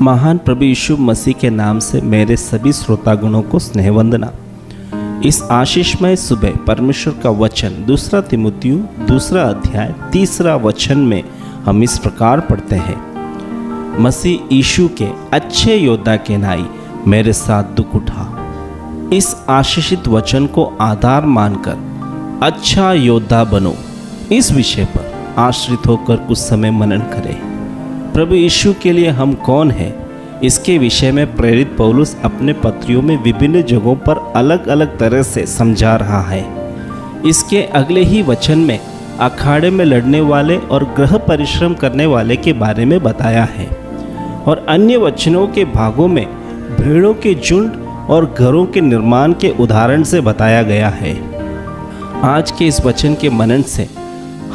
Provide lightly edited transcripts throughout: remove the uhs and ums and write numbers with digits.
महान प्रभु यीशु मसीह के नाम से मेरे सभी श्रोतागणों को स्नेहवंदना। इस आशीषमय सुबह परमेश्वर का वचन 2 तीमुथियुस 2 अध्याय 3 वचन में हम इस प्रकार पढ़ते हैं, मसीह यीशु के अच्छे योद्धा के नाई मेरे साथ दुख उठा। इस आशीषित वचन को आधार मानकर अच्छा योद्धा बनो, इस विषय पर आश्रित होकर कुछ समय मनन करें। प्रभु यीशु के लिए हम कौन हैं, इसके विषय में प्रेरित पौलुस अपने पत्रियों में विभिन्न जगहों पर अलग अलग तरह से समझा रहा है। इसके अगले ही वचन में अखाड़े में लड़ने वाले और गृह परिश्रम करने वाले के बारे में बताया है, और अन्य वचनों के भागों में भेड़ों के झुंड और घरों के निर्माण के उदाहरण से बताया गया है। आज के इस वचन के मनन से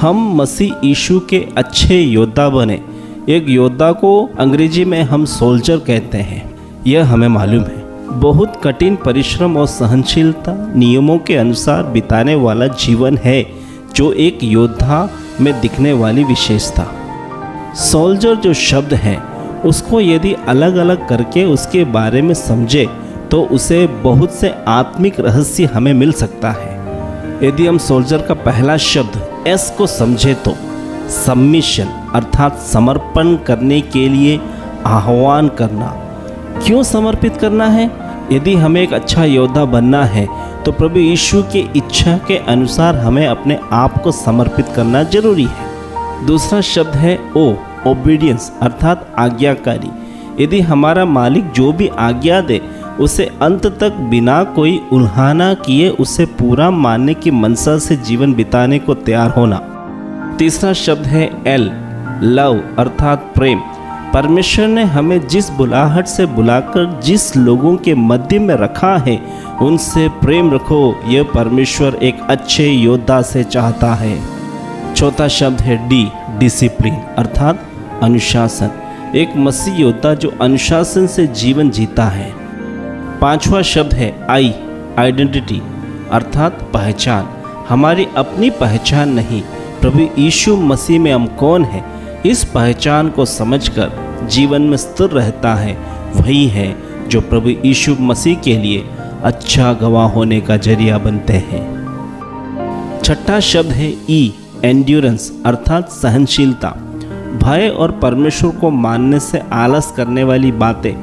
हम मसीह यीशु के अच्छे योद्धा बने। एक योद्धा को अंग्रेजी में हम सोल्जर कहते हैं, यह हमें मालूम है। बहुत कठिन परिश्रम और सहनशीलता नियमों के अनुसार बिताने वाला जीवन है जो एक योद्धा में दिखने वाली विशेषता। सोल्जर जो शब्द है उसको यदि अलग अलग करके उसके बारे में समझे तो उसे बहुत से आत्मिक रहस्य हमें मिल सकता है। यदि हम सोल्जर का पहला शब्द एस को समझे तो सबमिशन अर्थात समर्पण करने के लिए आह्वान करना। क्यों समर्पित करना है? यदि हमें एक अच्छा योद्धा बनना है तो प्रभु यीशु की इच्छा के अनुसार हमें अपने आप को समर्पित करना जरूरी है। दूसरा शब्द है ओबीडियंस अर्थात आज्ञाकारी। यदि हमारा मालिक जो भी आज्ञा दे उसे अंत तक बिना कोई उल्हाना किए उसे पूरा मानने की मनसा से जीवन बिताने को तैयार होना। तीसरा शब्द है लव अर्थात प्रेम। परमेश्वर ने हमें जिस बुलाहट से बुलाकर जिस लोगों के मध्य में रखा है उनसे प्रेम रखो, यह परमेश्वर एक अच्छे योद्धा से चाहता है। चौथा शब्द है डिसिप्लिन अर्थात अनुशासन। एक मसीह योद्धा जो अनुशासन से जीवन जीता है। पांचवा शब्द है आइडेंटिटी अर्थात पहचान। हमारी अपनी पहचान नहीं, प्रभु यीशु मसीह में हम कौन हैं, इस पहचान को समझकर जीवन में स्थिर रहता है, वही है जो प्रभु यीशु मसीह के लिए अच्छा गवाह होने का जरिया बनते हैं। छठा शब्द है एंड्योरेंस अर्थात सहनशीलता। भय और परमेश्वर को मानने से आलस करने वाली बातें,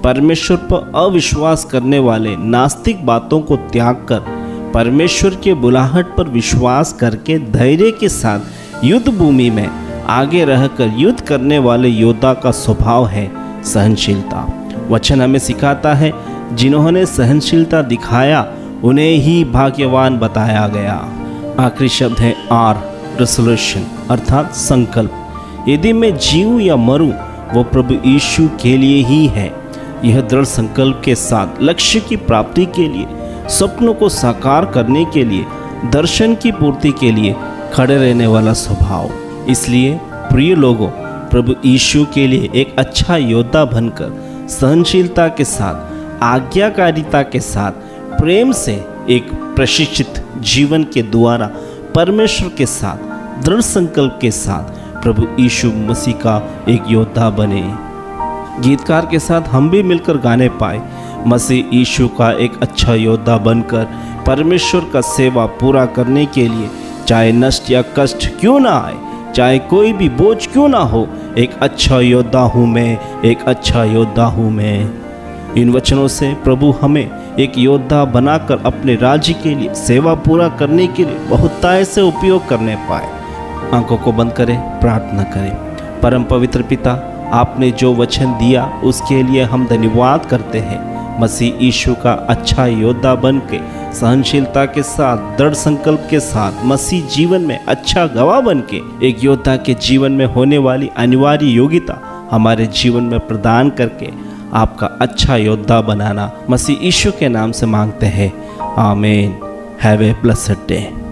परमेश्वर पर अविश्वास करने वाले नास्तिक बातों को त्याग कर परमेश्वर के बुलाहट पर विश्वास करके धैर्य के साथ युद्ध भूमि में आगे रहकर युद्ध करने वाले योद्धा का स्वभाव है सहनशीलता। वचन हमें सिखाता है, जिन्होंने सहनशीलता दिखाया उन्हें ही भाग्यवान बताया गया। आखिरी शब्द है रेजोल्यूशन अर्थात संकल्प। यदि मैं जीऊं या मरूं वो प्रभु यीशु के लिए ही है। यह दृढ़ संकल्प के साथ लक्ष्य की प्राप्ति के लिए, सपनों को साकार करने के लिए, दर्शन की पूर्ति के लिए खड़े रहने वाला स्वभाव। इसलिए प्रिय लोगों, प्रभु यीशु के लिए एक अच्छा योद्धा बनकर सहनशीलता के साथ, आज्ञाकारिता के साथ, प्रेम से एक प्रशिक्षित जीवन के द्वारा परमेश्वर के साथ दृढ़ संकल्प के साथ प्रभु यीशु मसीह का एक योद्धा बने। गीतकार के साथ हम भी मिलकर गाने पाए, मसीह यीशु का एक अच्छा योद्धा बनकर परमेश्वर का सेवा पूरा करने के लिए, चाहे नष्ट या कष्ट क्यों ना आए, चाहे कोई भी बोझ क्यों ना हो, एक अच्छा योद्धा हूँ मैं, एक अच्छा योद्धा हूँ मैं। इन वचनों से प्रभु हमें एक योद्धा बनाकर अपने राज्य के लिए सेवा पूरा करने के लिए बहुतायत से उपयोग करने पाए। आंखों को बंद करें, प्रार्थना करें। परम पवित्र पिता, आपने जो वचन दिया उसके लिए हम धन्यवाद करते हैं। मसीह यीशु का अच्छा योद्धा बन के सहनशीलता के साथ, दृढ़ संकल्प के साथ, मसीह जीवन में अच्छा गवाह बन के एक योद्धा के जीवन में होने वाली अनिवार्य योग्यता हमारे जीवन में प्रदान करके आपका अच्छा योद्धा बनाना मसीह यीशु के नाम से मांगते हैं। आमीन। Have a blessed day.